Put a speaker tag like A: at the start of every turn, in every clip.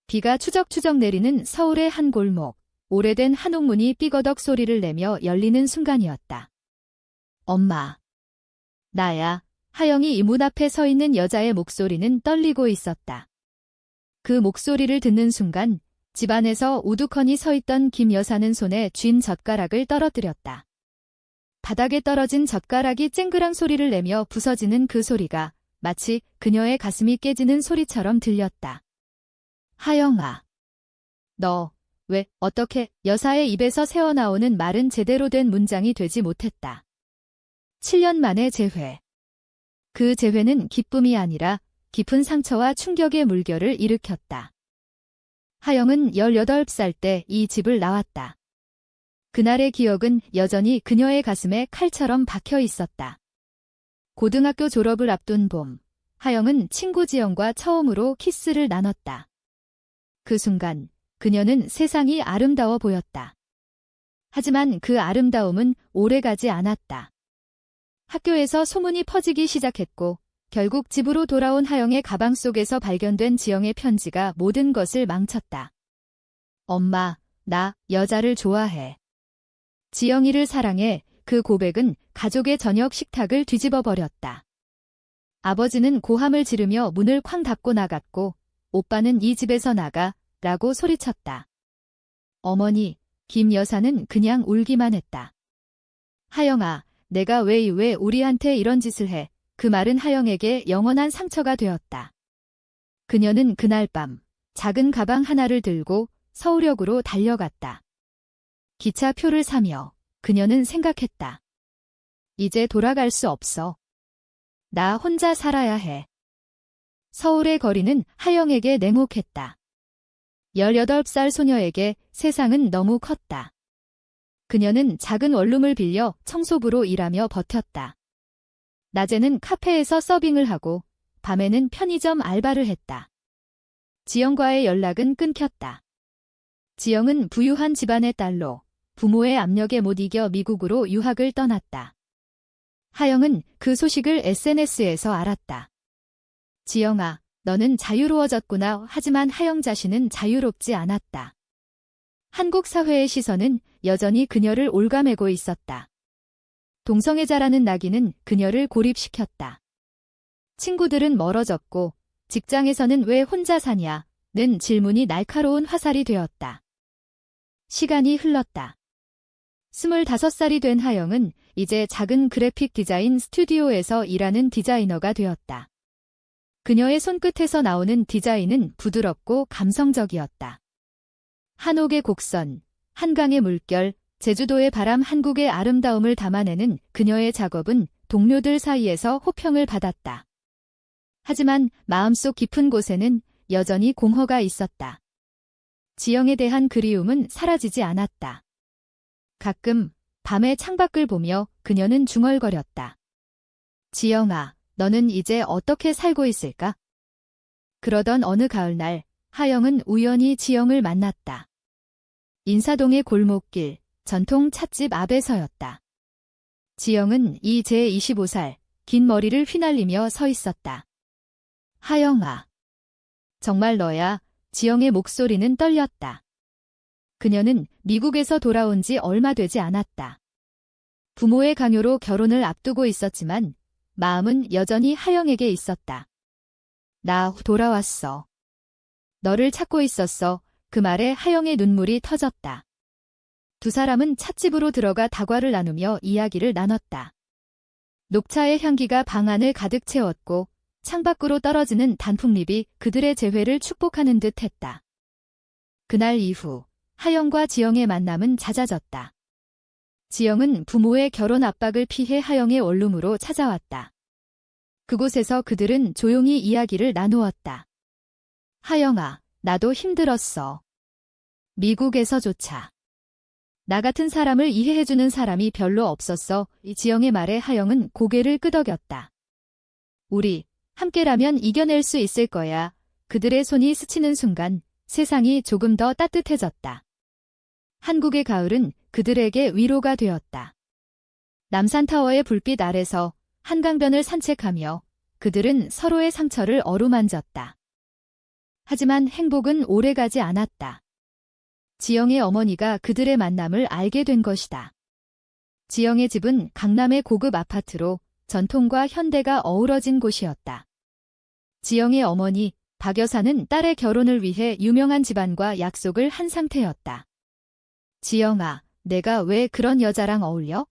A: 비가 추적추적 내리는 서울의 한 골목, 오래된 한옥문이 삐거덕 소리를 내며 열리는 순간이었다. 엄마. 나야. 하영이 이 문 앞에 서 있는 여자의 목소리는 떨리고 있었다. 그 목소리를 듣는 순간 집안에서 우두커니 서 있던 김 여사는 손에 쥔 젓가락을 떨어뜨렸다. 바닥에 떨어진 젓가락이 쨍그랑 소리를 내며 부서지는 그 소리가 마치 그녀의 가슴이 깨지는 소리처럼 들렸다. 하영아. 너, 왜, 어떻게, 여사의 입에서 새어나오는 말은 제대로 된 문장이 되지 못했다. 7년 만의 재회. 그 재회는 기쁨이 아니라 깊은 상처와 충격의 물결을 일으켰다. 하영은 18살 때 이 집을 나왔다. 그날의 기억은 여전히 그녀의 가슴에 칼처럼 박혀 있었다. 고등학교 졸업을 앞둔 봄, 하영은 친구 지영과 처음으로 키스를 나눴다. 그 순간 그녀는 세상이 아름다워 보였다. 하지만 그 아름다움은 오래가지 않았다. 학교에서 소문이 퍼지기 시작했고 결국 집으로 돌아온 하영의 가방 속에서 발견된 지영의 편지가 모든 것을 망쳤다. 엄마, 나 여자를 좋아해. 지영이를 사랑해. 그 고백은 가족의 저녁 식탁을 뒤집어 버렸다. 아버지는 고함을 지르며 문을 쾅 닫고 나갔고 오빠는 이 집에서 나가 라고 소리쳤다. 어머니, 김 여사는 그냥 울기만 했다. 하영아, 내가 왜 우리한테 이런 짓을 해. 그 말은 하영에게 영원한 상처가 되었다. 그녀는 그날 밤 작은 가방 하나를 들고 서울역으로 달려갔다. 기차표를 사며 그녀는 생각했다. 이제 돌아갈 수 없어. 나 혼자 살아야 해. 서울의 거리는 하영에게 냉혹했다. 18살 소녀에게 세상은 너무 컸다. 그녀는 작은 원룸을 빌려 청소부로 일하며 버텼다. 낮에는 카페에서 서빙을 하고 밤에는 편의점 알바를 했다. 지영과의 연락은 끊겼다. 지영은 부유한 집안의 딸로 부모의 압력에 못 이겨 미국으로 유학을 떠났다. 하영은 그 소식을 SNS에서 알았다. 지영아, 너는 자유로워졌구나. 하지만 하영 자신은 자유롭지 않았다. 한국 사회의 시선은 여전히 그녀를 올가매고 있었다. 동성애자라는 낙인은 그녀를 고립시켰다. 친구들은 멀어졌고 직장에서는 왜 혼자 사냐는 질문이 날카로운 화살이 되었다. 시간이 흘렀다. 25살이 된 하영은 이제 작은 그래픽 디자인 스튜디오에서 일하는 디자이너가 되었다. 그녀의 손끝에서 나오는 디자인은 부드럽고 감성적이었다. 한옥의 곡선, 한강의 물결, 제주도의 바람, 한국의 아름다움을 담아내는 그녀의 작업은 동료들 사이에서 호평을 받았다. 하지만 마음속 깊은 곳에는 여전히 공허가 있었다. 지영에 대한 그리움은 사라지지 않았다. 가끔 밤에 창밖을 보며 그녀는 중얼거렸다. 지영아, 너는 이제 어떻게 살고 있을까? 그러던 어느 가을날, 하영은 우연히 지영을 만났다. 인사동의 골목길, 전통 찻집 앞에 서였다. 지영은 이제 25살, 긴 머리를 휘날리며 서 있었다. 하영아. 정말 너야? 지영의 목소리는 떨렸다. 그녀는 미국에서 돌아온 지 얼마 되지 않았다. 부모의 강요로 결혼을 앞두고 있었지만 마음은 여전히 하영에게 있었다. 나 돌아왔어. 너를 찾고 있었어. 그 말에 하영의 눈물이 터졌다. 두 사람은 찻집으로 들어가 다과를 나누며 이야기를 나눴다. 녹차의 향기가 방 안을 가득 채웠고 창밖으로 떨어지는 단풍잎이 그들의 재회를 축복하는 듯 했다. 그날 이후 하영과 지영의 만남은 잦아졌다. 지영은 부모의 결혼 압박을 피해 하영의 원룸으로 찾아왔다. 그곳에서 그들은 조용히 이야기를 나누었다. 하영아, 나도 힘들었어. 미국에서조차. 나 같은 사람을 이해해주는 사람이 별로 없었어. 이 지영의 말에 하영은 고개를 끄덕였다. 우리 함께라면 이겨낼 수 있을 거야. 그들의 손이 스치는 순간 세상이 조금 더 따뜻해졌다. 한국의 가을은 그들에게 위로가 되었다. 남산타워의 불빛 아래서 한강변을 산책하며 그들은 서로의 상처를 어루만졌다. 하지만 행복은 오래가지 않았다. 지영의 어머니가 그들의 만남을 알게 된 것이다. 지영의 집은 강남의 고급 아파트로 전통과 현대가 어우러진 곳이었다. 지영의 어머니, 박 여사는 딸의 결혼을 위해 유명한 집안과 약속을 한 상태였다. 지영아, 내가 왜 그런 여자랑 어울려?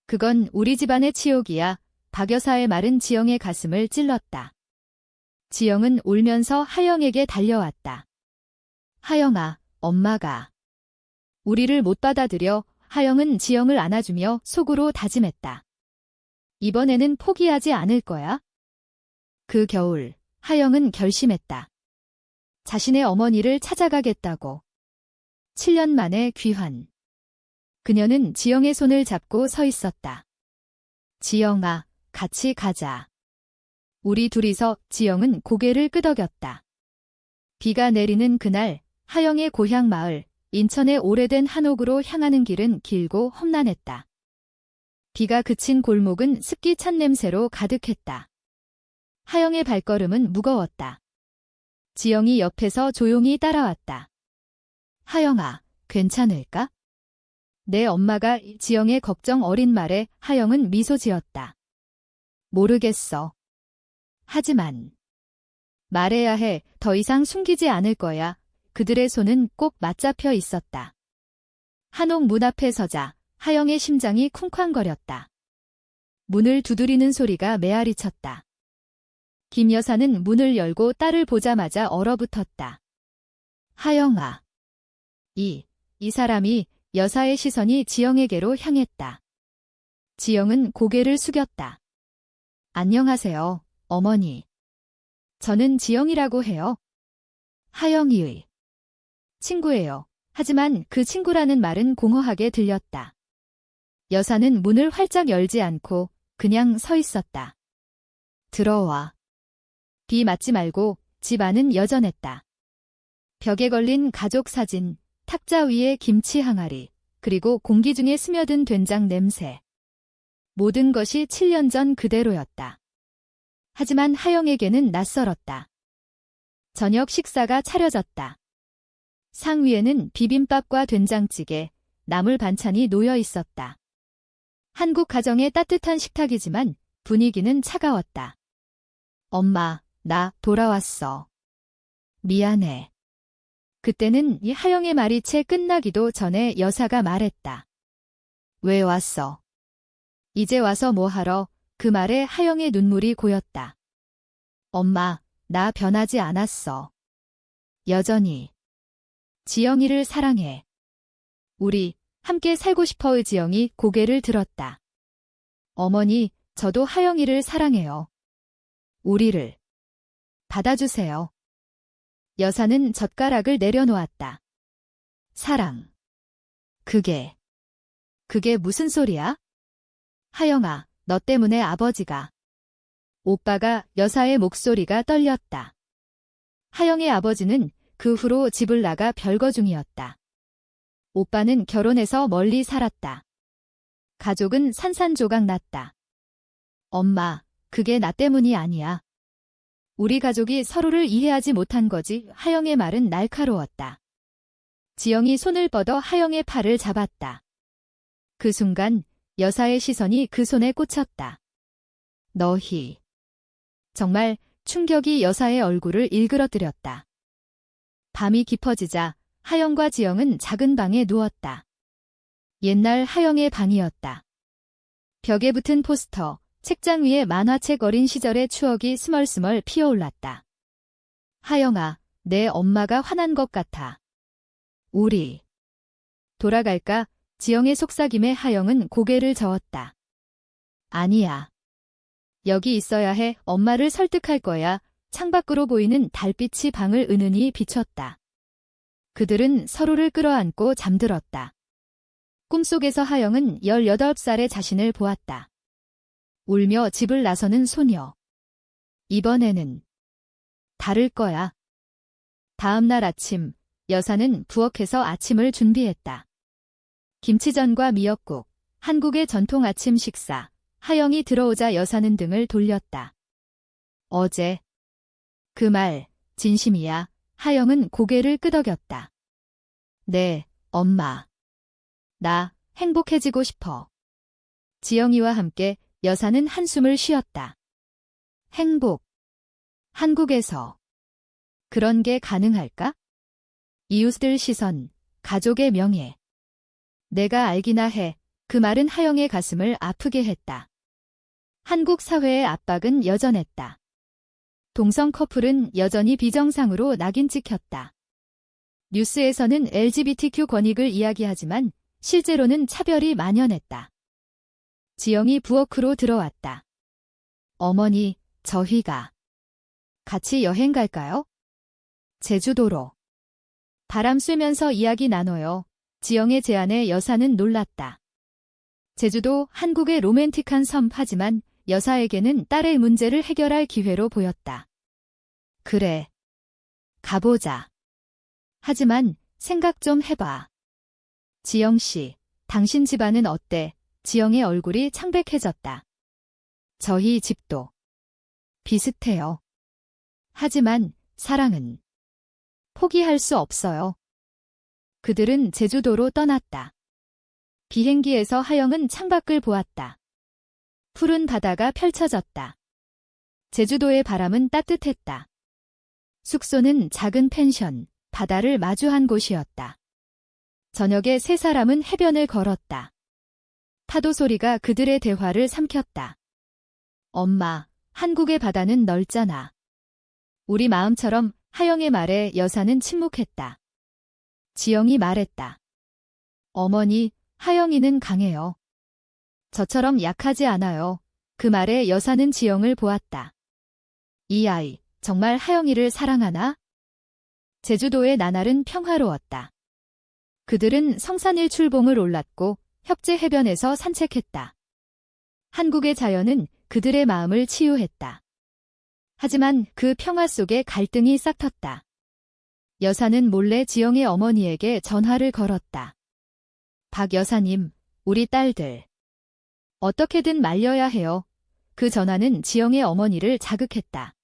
A: 그건 우리 집안의 치욕이야. 박 여사의 말은 지영의 가슴을 찔렀다. 지영은 울면서 하영에게 달려왔다. 하영아, 엄마가 우리를 못 받아들여. 하영은 지영을 안아주며 속으로 다짐했다. 이번에는 포기하지 않을 거야. 그 겨울, 하영은 결심했다. 자신의 어머니를 찾아가겠다고. 7년 만에 귀환. 그녀는 지영의 손을 잡고 서 있었다. 지영아, 같이 가자. 우리 둘이서. 지영은 고개를 끄덕였다. 비가 내리는 그날, 하영의 고향 마을, 인천의 오래된 한옥으로 향하는 길은 길고 험난했다. 비가 그친 골목은 습기 찬 냄새로 가득했다. 하영의 발걸음은 무거웠다. 지영이 옆에서 조용히 따라왔다. 하영아, 괜찮을까? 내 엄마가. 지영의 걱정 어린 말에 하영은 미소 지었다. 모르겠어. 하지만 말해야 해. 더 이상 숨기지 않을 거야. 그들의 손은 꼭 맞잡혀 있었다. 한옥 문 앞에 서자 하영의 심장이 쿵쾅거렸다. 문을 두드리는 소리가 메아리쳤다. 김 여사는 문을 열고 딸을 보자마자 얼어붙었다. 하영아. 이 사람이. 여사의 시선이 지영에게로 향했다. 지영은 고개를 숙였다. 안녕하세요, 어머니. 저는 지영이라고 해요. 하영이의 친구예요. 하지만 그 친구라는 말은 공허하게 들렸다. 여사는 문을 활짝 열지 않고 그냥 서 있었다. 들어와. 비 맞지 말고. 집 안은 여전했다. 벽에 걸린 가족 사진, 탁자 위에 김치 항아리, 그리고 공기 중에 스며든 된장 냄새. 모든 것이 7년 전 그대로였다. 하지만 하영에게는 낯설었다. 저녁 식사가 차려졌다. 상 위에는 비빔밥과 된장찌개, 나물 반찬이 놓여 있었다. 한국 가정의 따뜻한 식탁이지만 분위기는 차가웠다. 엄마, 나 돌아왔어. 미안해. 그때는 이 하영의 말이 채 끝나기도 전에 여사가 말했다. 왜 왔어? 이제 와서 뭐 하러? 그 말에 하영의 눈물이 고였다. 엄마, 나 변하지 않았어. 여전히 지영이를 사랑해. 우리 함께 살고 싶어의. 지영이 고개를 들었다. 어머니, 저도 하영이를 사랑해요. 우리를 받아주세요. 여사는 젓가락을 내려놓았다. 사랑. 그게 무슨 소리야? 하영아, 너 때문에 아버지가. 오빠가. 여사의 목소리가 떨렸다. 하영의 아버지는 그 후로 집을 나가 별거 중이었다. 오빠는 결혼해서 멀리 살았다. 가족은 산산조각 났다. 엄마, 그게 나 때문이 아니야. 우리 가족이 서로를 이해하지 못한 거지. 하영의 말은 날카로웠다. 지영이 손을 뻗어 하영의 팔을 잡았다. 그 순간 여사의 시선이 그 손에 꽂혔다. 너희. 정말. 충격이 여사의 얼굴을 일그러뜨렸다. 밤이 깊어지자 하영과 지영은 작은 방에 누웠다. 옛날 하영의 방이었다. 벽에 붙은 포스터, 책장 위에 만화책. 어린 시절의 추억이 스멀스멀 피어올랐다. 하영아, 내 엄마가 화난 것 같아. 우리 돌아갈까? 지영의 속삭임에 하영은 고개를 저었다. 아니야. 여기 있어야 해. 엄마를 설득할 거야. 창밖으로 보이는 달빛이 방을 은은히 비췄다. 그들은 서로를 끌어안고 잠들었다. 꿈속에서 하영은 18살의 자신을 보았다. 울며 집을 나서는 소녀. 이번에는 다를 거야. 다음 날 아침, 여사는 부엌에서 아침을 준비했다. 김치전과 미역국, 한국의 전통 아침 식사. 하영이 들어오자 여사는 등을 돌렸다. 어제 그 말, 진심이야. 하영은 고개를 끄덕였다. 네, 엄마. 나 행복해지고 싶어. 지영이와 함께 여사는 한숨을 쉬었다. 행복. 한국에서. 그런 게 가능할까? 이웃들 시선, 가족의 명예. 내가 알기나 해. 그 말은 하영의 가슴을 아프게 했다. 한국 사회의 압박은 여전했다. 동성 커플은 여전히 비정상으로 낙인 찍혔다. 뉴스에서는 LGBTQ 권익을 이야기하지만 실제로는 차별이 만연했다. 지영이 부엌으로 들어왔다. 어머니, 저희가 같이 여행 갈까요? 제주도로. 바람 쐬면서 이야기 나눠요. 지영의 제안에 여사는 놀랐다. 제주도 한국의 로맨틱한 섬 하지만 여사에게는 딸의 문제를 해결할 기회로 보였다. 그래. 가보자. 하지만 생각 좀 해봐. 지영 씨, 당신 집안은 어때? 지영의 얼굴이 창백해졌다. 저희 집도 비슷해요. 하지만 사랑은 포기할 수 없어요. 그들은 제주도로 떠났다. 비행기에서 하영은 창밖을 보았다. 푸른 바다가 펼쳐졌다. 제주도의 바람은 따뜻했다. 숙소는 작은 펜션, 바다를 마주한 곳이었다. 저녁에 세 사람은 해변을 걸었다. 파도 소리가 그들의 대화를 삼켰다. 엄마, 한국의 바다는 넓잖아. 우리 마음처럼. 하영의 말에 여사는 침묵했다. 지영이 말했다. 어머니, 하영이는 강해요. 저처럼 약하지 않아요. 그 말에 여사는 지영을 보았다. 이 아이, 정말 하영이를 사랑하나? 제주도의 나날은 평화로웠다. 그들은 성산일 출봉을 올랐고 협재 해변에서 산책했다. 한국의 자연은 그들의 마음을 치유했다. 하지만 그 평화 속에 갈등이 싹텄다. 여사는 몰래 지영의 어머니에게 전화를 걸었다. 박 여사님, 우리 딸들. 어떻게든 말려야 해요. 그 전화는 지영의 어머니를 자극했다.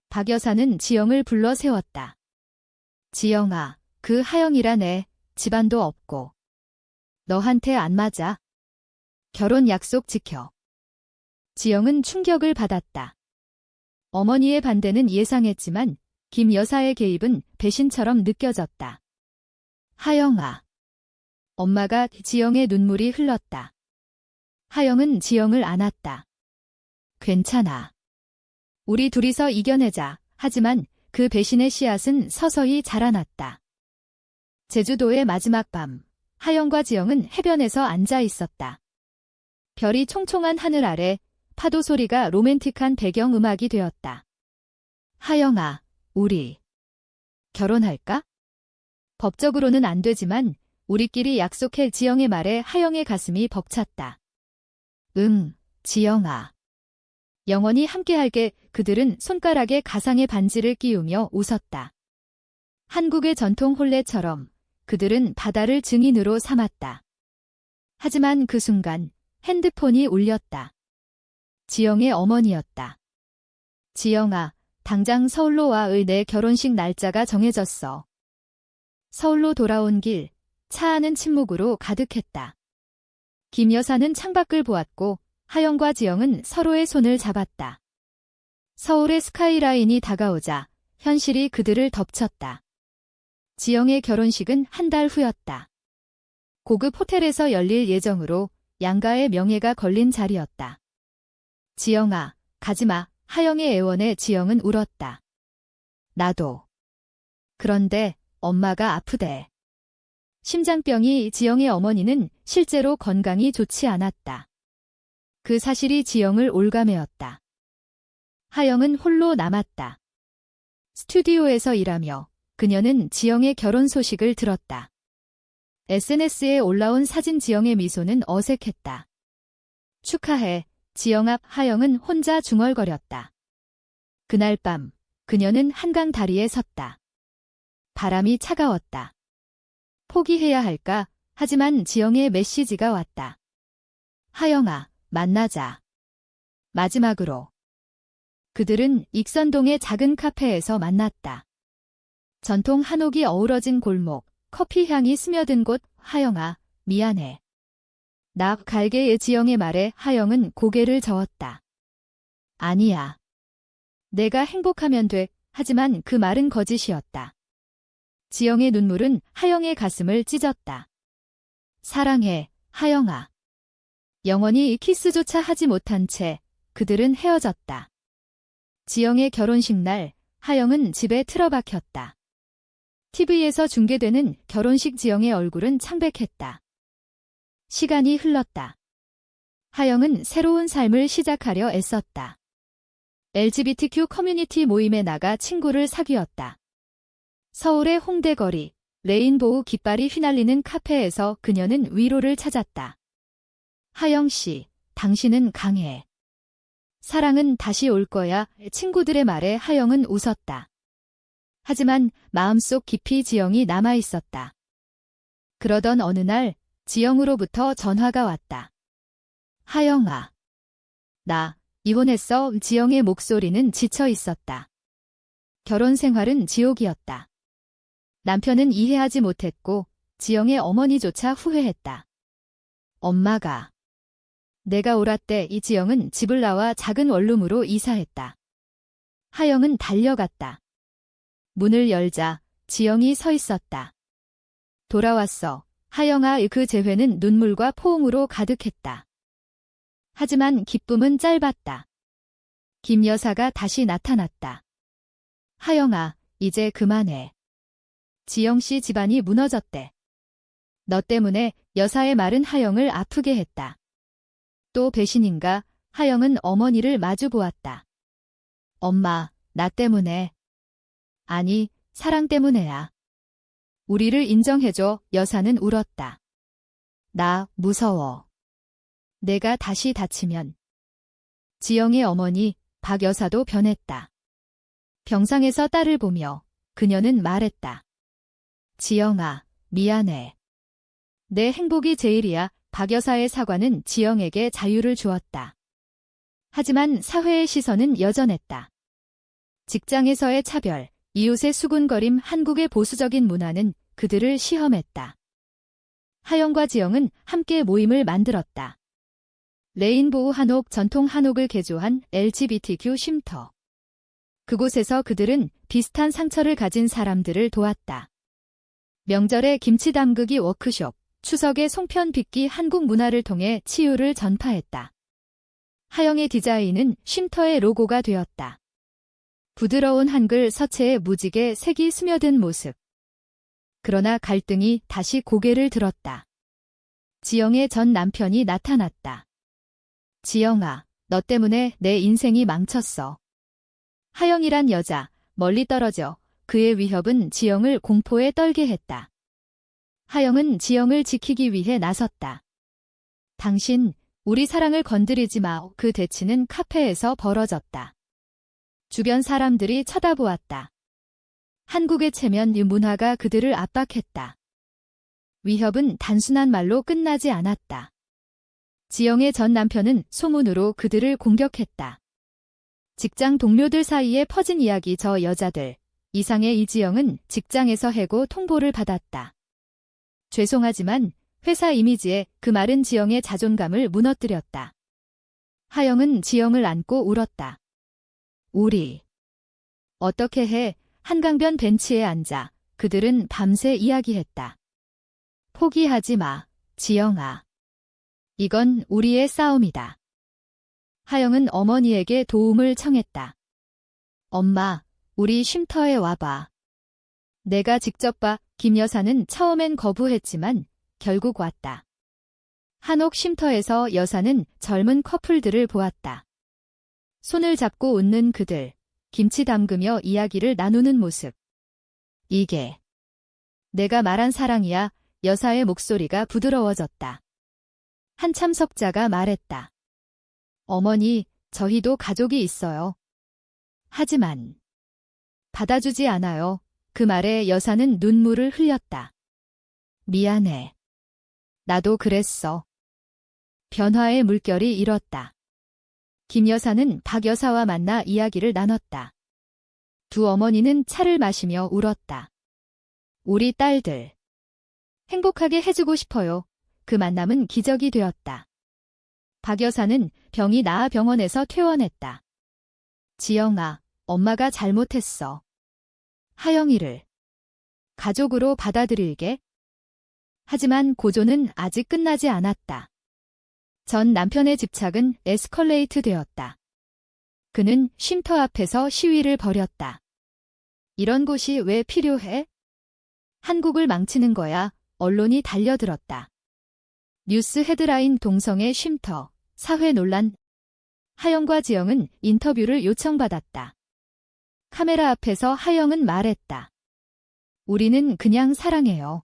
A: 박 여사는 지영을 불러 세웠다. 지영아, 그 하영이란 애, 집안도 없고. 너한테 안 맞아. 결혼 약속 지켜. 지영은 충격을 받았다. 어머니의 반대는 예상했지만 김 여사의 개입은 배신처럼 느껴졌다. 하영아. 엄마가 지영의 눈물이 흘렀다. 하영은 지영을 안았다. 괜찮아. 우리 둘이서 이겨내자. 하지만 그 배신의 씨앗은 서서히 자라났다. 제주도의 마지막 밤, 하영과 지영은 해변에서 앉아 있었다. 별이 총총한 하늘 아래 파도 소리가 로맨틱한 배경음악이 되었다. 하영아, 우리 결혼할까? 법적으로는 안 되지만 우리끼리 약속해. 지영의 말에 하영의 가슴이 벅찼다. 응, 지영아. 영원히 함께할게. 그들은 손가락에 가상의 반지를 끼우며 웃었다. 한국의 전통 혼례처럼 그들은 바다를 증인으로 삼았다. 하지만 그 순간 핸드폰이 울렸다. 지영의 어머니였다. 지영아, 당장 서울로 와의 내 결혼식 날짜가 정해졌어. 서울로 돌아온 길, 차 안은 침묵으로 가득했다. 김 여사는 창밖을 보았고 하영과 지영은 서로의 손을 잡았다. 서울의 스카이라인이 다가오자 현실이 그들을 덮쳤다. 지영의 결혼식은 한 달 후였다. 고급 호텔에서 열릴 예정으로 양가의 명예가 걸린 자리였다. 지영아, 가지마. 하영의 애원에 지영은 울었다. 나도. 그런데 엄마가 아프대. 심장병이. 지영의 어머니는 실제로 건강이 좋지 않았다. 그 사실이 지영을 올가매었다. 하영은 홀로 남았다. 스튜디오에서 일하며 그녀는 지영의 결혼 소식을 들었다. SNS에 올라온 사진. 지영의 미소는 어색했다. 축하해. 지영 앞 하영은 혼자 중얼거렸다. 그날 밤 그녀는 한강 다리에 섰다. 바람이 차가웠다. 포기해야 할까? 하지만 지영의 메시지가 왔다. 하영아, 만나자. 마지막으로. 그들은 익선동의 작은 카페에서 만났다. 전통 한옥이 어우러진 골목, 커피 향이 스며든 곳. 하영아, 미안해. 나 갈게의 지영의 말에 하영은 고개를 저었다. 아니야. 내가 행복하면 돼. 하지만 그 말은 거짓이었다. 지영의 눈물은 하영의 가슴을 찢었다. 사랑해, 하영아. 영원히 키스조차 하지 못한 채 그들은 헤어졌다. 지영의 결혼식 날, 하영은 집에 틀어박혔다. TV에서 중계되는 결혼식. 지영의 얼굴은 창백했다. 시간이 흘렀다. 하영은 새로운 삶을 시작하려 애썼다. LGBTQ 커뮤니티 모임에 나가 친구를 사귀었다. 서울의 홍대 거리, 레인보우 깃발이 휘날리는 카페에서 그녀는 위로를 찾았다. 하영 씨, 당신은 강해. 사랑은 다시 올 거야. 친구들의 말에 하영은 웃었다. 하지만 마음속 깊이 지영이 남아 있었다. 그러던 어느 날 지영으로부터 전화가 왔다. 하영아. 나 이혼했어. 지영의 목소리는 지쳐 있었다. 결혼 생활은 지옥이었다. 남편은 이해하지 못했고 지영의 어머니조차 후회했다. 엄마가. 내가 옳았대. 이지영은 집을 나와 작은 원룸으로 이사했다. 하영은 달려갔다. 문을 열자 지영이 서 있었다. 돌아왔어. 하영아. 그 재회는 눈물과 포옹으로 가득했다. 하지만 기쁨은 짧았다. 김 여사가 다시 나타났다. 하영아, 이제 그만해. 지영 씨 집안이 무너졌대. 너 때문에. 여사의 말은 하영을 아프게 했다. 또 배신인가? 하영은 어머니를 마주 보았다. 엄마, 나 때문에. 아니, 사랑 때문에야. 우리를 인정해줘. 여사는 울었다. 나 무서워. 내가 다시 다치면. 지영의 어머니 박 여사도 변했다. 병상에서 딸을 보며 그녀는 말했다. 지영아, 미안해. 내 행복이 제일이야. 박 여사의 사과는 지영에게 자유를 주었다. 하지만 사회의 시선은 여전했다. 직장에서의 차별, 이웃의 수군거림. 한국의 보수적인 문화는 그들을 시험했다. 하영과 지영은 함께 모임을 만들었다. 레인보우 한옥. 전통 한옥을 개조한 LGBTQ 쉼터. 그곳에서 그들은 비슷한 상처를 가진 사람들을 도왔다. 명절에 김치 담그기 워크숍, 추석에 송편 빚기. 한국 문화를 통해 치유를 전파했다. 하영의 디자인은 쉼터의 로고가 되었다. 부드러운 한글 서체에 무지개 색이 스며든 모습. 그러나 갈등이 다시 고개를 들었다. 지영의 전 남편이 나타났다. 지영아, 너 때문에 내 인생이 망쳤어. 하영이란 여자, 멀리 떨어져. 그의 위협은 지영을 공포에 떨게 했다. 하영은 지영을 지키기 위해 나섰다. 당신, 우리 사랑을 건드리지 마. 그 대치는 카페에서 벌어졌다. 주변 사람들이 쳐다보았다. 한국의 체면 문화가 그들을 압박했다. 위협은 단순한 말로 끝나지 않았다. 지영의 전 남편은 소문으로 그들을 공격했다. 직장 동료들 사이에 퍼진 이야기. 저 여자들. 이상의. 이지영은 직장에서 해고 통보를 받았다. 죄송하지만 회사 이미지에. 그 말은 지영의 자존감을 무너뜨렸다. 하영은 지영을 안고 울었다. 우리 어떻게 해? 한강변 벤치에 앉아 그들은 밤새 이야기했다. 포기하지 마, 지영아. 이건 우리의 싸움이다. 하영은 어머니에게 도움을 청했다. 엄마, 우리 쉼터에 와봐. 내가 직접 봐. 김 여사는 처음엔 거부했지만 결국 왔다. 한옥 쉼터에서 여사는 젊은 커플들을 보았다. 손을 잡고 웃는 그들, 김치 담그며 이야기를 나누는 모습. 이게 내가 말한 사랑이야. 여사의 목소리가 부드러워졌다. 한 참석자가 말했다. 어머니, 저희도 가족이 있어요. 하지만 받아주지 않아요. 그 말에 여사는 눈물을 흘렸다. 미안해. 나도 그랬어. 변화의 물결이 일었다. 김 여사는 박 여사와 만나 이야기를 나눴다. 두 어머니는 차를 마시며 울었다. 우리 딸들. 행복하게 해주고 싶어요. 그 만남은 기적이 되었다. 박 여사는 병이 나아 병원에서 퇴원했다. 지영아, 엄마가 잘못했어. 하영이를 가족으로 받아들일게. 하지만 고조는 아직 끝나지 않았다. 전 남편의 집착은 에스컬레이트 되었다. 그는 쉼터 앞에서 시위를 벌였다. 이런 곳이 왜 필요해? 한국을 망치는 거야. 언론이 달려들었다. 뉴스 헤드라인 동성애 쉼터, 사회 논란. 하영과 지영은 인터뷰를 요청받았다. 카메라 앞에서 하영은 말했다. 우리는 그냥 사랑해요.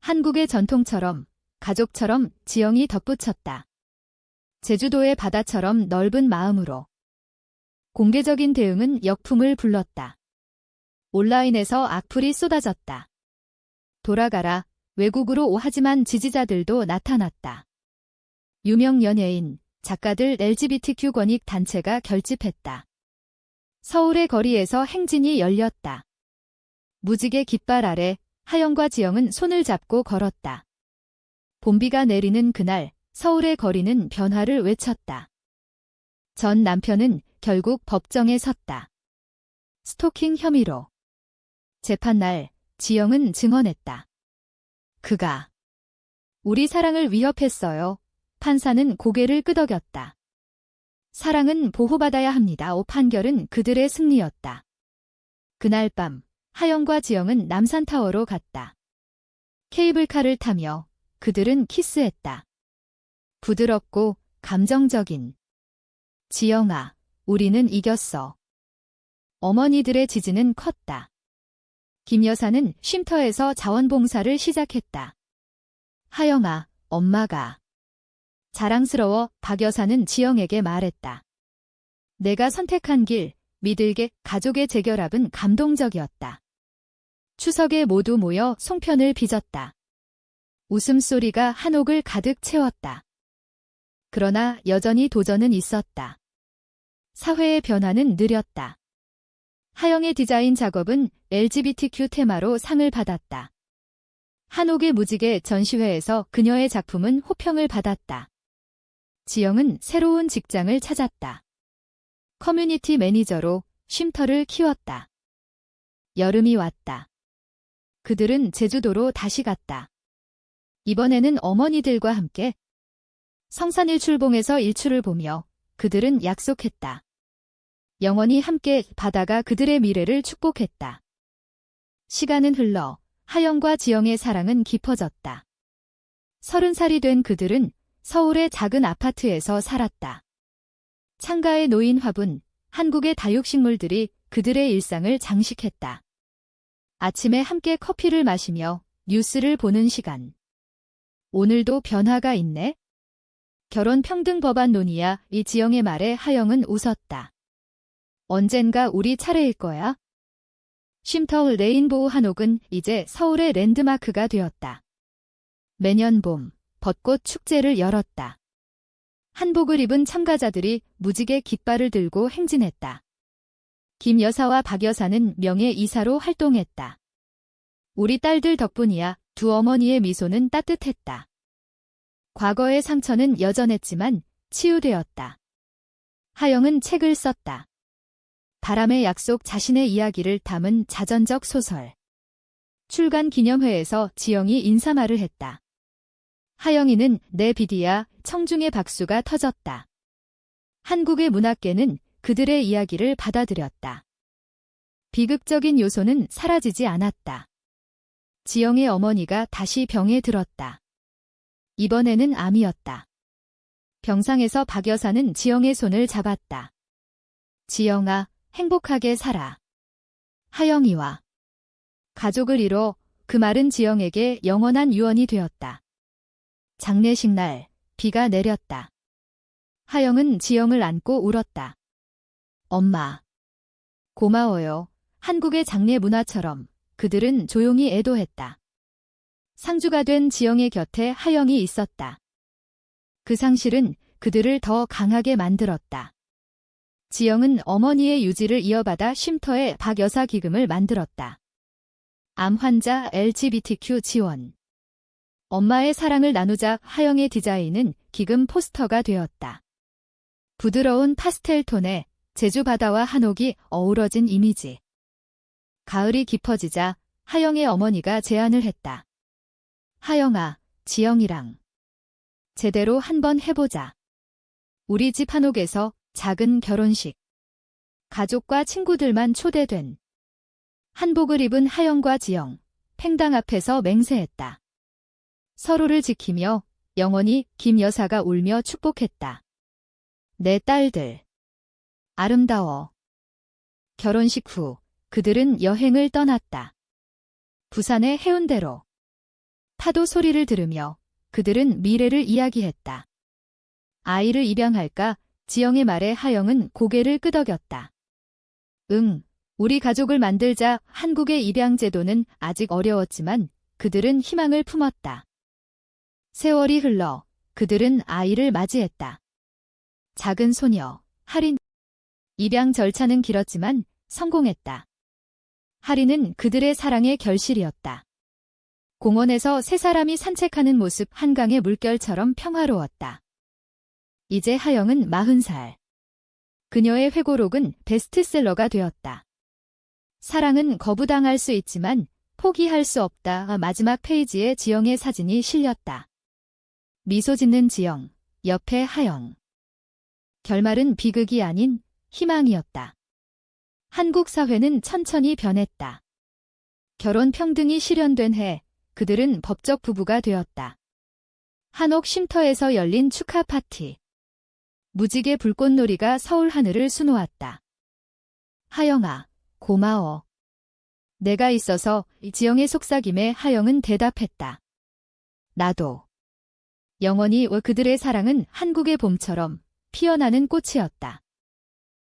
A: 한국의 전통처럼, 가족처럼 지영이 덧붙였다. 제주도의 바다처럼 넓은 마음으로. 공개적인 대응은 역풍을 불렀다. 온라인에서 악플이 쏟아졌다. 돌아가라, 외국으로 하지만 지지자들도 나타났다. 유명 연예인, 작가들 LGBTQ 권익 단체가 결집했다. 서울의 거리에서 행진이 열렸다. 무지개 깃발 아래 하영과 지영은 손을 잡고 걸었다. 봄비가 내리는 그날 서울의 거리는 변화를 외쳤다. 전 남편은 결국 법정에 섰다. 스토킹 혐의로. 재판날 지영은 증언했다. 그가 우리 사랑을 위협했어요. 판사는 고개를 끄덕였다. 사랑은 보호받아야 합니다. 판결은 그들의 승리였다. 그날 밤 하영과 지영은 남산타워로 갔다. 케이블카를 타며 그들은 키스했다. 부드럽고 감정적인. 지영아, 우리는 이겼어. 어머니들의 지지는 컸다. 김 여사는 쉼터에서 자원봉사를 시작했다. 하영아, 엄마가. 자랑스러워. 박 여사는 지영에게 말했다. 내가 선택한 길, 믿을게. 가족의 재결합은 감동적이었다. 추석에 모두 모여 송편을 빚었다. 웃음소리가 한옥을 가득 채웠다. 그러나 여전히 도전은 있었다. 사회의 변화는 느렸다. 하영의 디자인 작업은 LGBTQ 테마로 상을 받았다. 한옥의 무지개 전시회에서 그녀의 작품은 호평을 받았다. 지영은 새로운 직장을 찾았다. 커뮤니티 매니저로 쉼터를 키웠다. 여름이 왔다. 그들은 제주도로 다시 갔다. 이번에는 어머니들과 함께 성산일출봉에서 일출을 보며 그들은 약속했다. 영원히 함께 바다가 그들의 미래를 축복했다. 시간은 흘러 하영과 지영의 사랑은 깊어졌다. 30살이 된 그들은 서울의 작은 아파트에서 살았다. 창가에 놓인 화분, 한국의 다육식물들이 그들의 일상을 장식했다. 아침에 함께 커피를 마시며 뉴스를 보는 시간. 오늘도 변화가 있네? 결혼 평등 법안 논의야. 이 지영의 말에 하영은 웃었다. 언젠가 우리 차례일 거야. 쉼터 레인보우 한옥은 이제 서울의 랜드마크가 되었다. 매년 봄, 벚꽃 축제를 열었다. 한복을 입은 참가자들이 무지개 깃발을 들고 행진했다. 김 여사와 박 여사는 명예이사로 활동했다. 우리 딸들 덕분이야. 두 어머니의 미소는 따뜻했다. 과거의 상처는 여전했지만 치유되었다. 하영은 책을 썼다. 바람의 약속 자신의 이야기를 담은 자전적 소설. 출간 기념회에서 지영이 인사말을 했다. 하영이는 내 비디야. 청중의 박수가 터졌다. 한국의 문학계는 그들의 이야기를 받아들였다. 비극적인 요소는 사라지지 않았다. 지영의 어머니가 다시 병에 들었다. 이번에는 암이었다. 병상에서 박 여사는 지영의 손을 잡았다. 지영아, 행복하게 살아. 하영이와 가족을 이뤄. 그 말은 지영에게 영원한 유언이 되었다. 장례식 날, 비가 내렸다. 하영은 지영을 안고 울었다. 엄마. 고마워요. 한국의 장례 문화처럼 그들은 조용히 애도했다. 상주가 된 지영의 곁에 하영이 있었다. 그 상실은 그들을 더 강하게 만들었다. 지영은 어머니의 유지를 이어받아 쉼터에 박 여사 기금을 만들었다. 암 환자 LGBTQ 지원. 엄마의 사랑을 나누자 하영의 디자인은 기금 포스터가 되었다. 부드러운 파스텔 톤에 제주 바다와 한옥이 어우러진 이미지. 가을이 깊어지자 하영의 어머니가 제안을 했다. 하영아, 지영이랑 제대로 한번 해보자. 우리 집 한옥에서 작은 결혼식. 가족과 친구들만 초대된. 한복을 입은 하영과 지영, 팽당 앞에서 맹세했다. 서로를 지키며 영원히 김 여사가 울며 축복했다. 내 딸들. 아름다워. 결혼식 후 그들은 여행을 떠났다. 부산의 해운대로. 파도 소리를 들으며 그들은 미래를 이야기했다. 아이를 입양할까? 지영의 말에 하영은 고개를 끄덕였다. 응, 우리 가족을 만들자. 한국의 입양 제도는 아직 어려웠지만 그들은 희망을 품었다. 세월이 흘러 그들은 아이를 맞이했다. 작은 소녀, 하린. 입양 절차는 길었지만 성공했다. 하린은 그들의 사랑의 결실이었다. 공원에서 세 사람이 산책하는 모습 한강의 물결처럼 평화로웠다. 이제 하영은 40살. 그녀의 회고록은 베스트셀러가 되었다. 사랑은 거부당할 수 있지만 포기할 수 없다. 마지막 페이지에 지영의 사진이 실렸다. 미소 짓는 지영, 옆에 하영. 결말은 비극이 아닌 희망이었다. 한국 사회는 천천히 변했다. 결혼 평등이 실현된 해, 그들은 법적 부부가 되었다. 한옥 쉼터에서 열린 축하 파티. 무지개 불꽃놀이가 서울 하늘을 수놓았다. 하영아, 고마워. 내가 있어서. 지영의 속삭임에 하영은 대답했다. 나도. 영원히. 그들의 사랑은 한국의 봄처럼 피어나는 꽃이었다.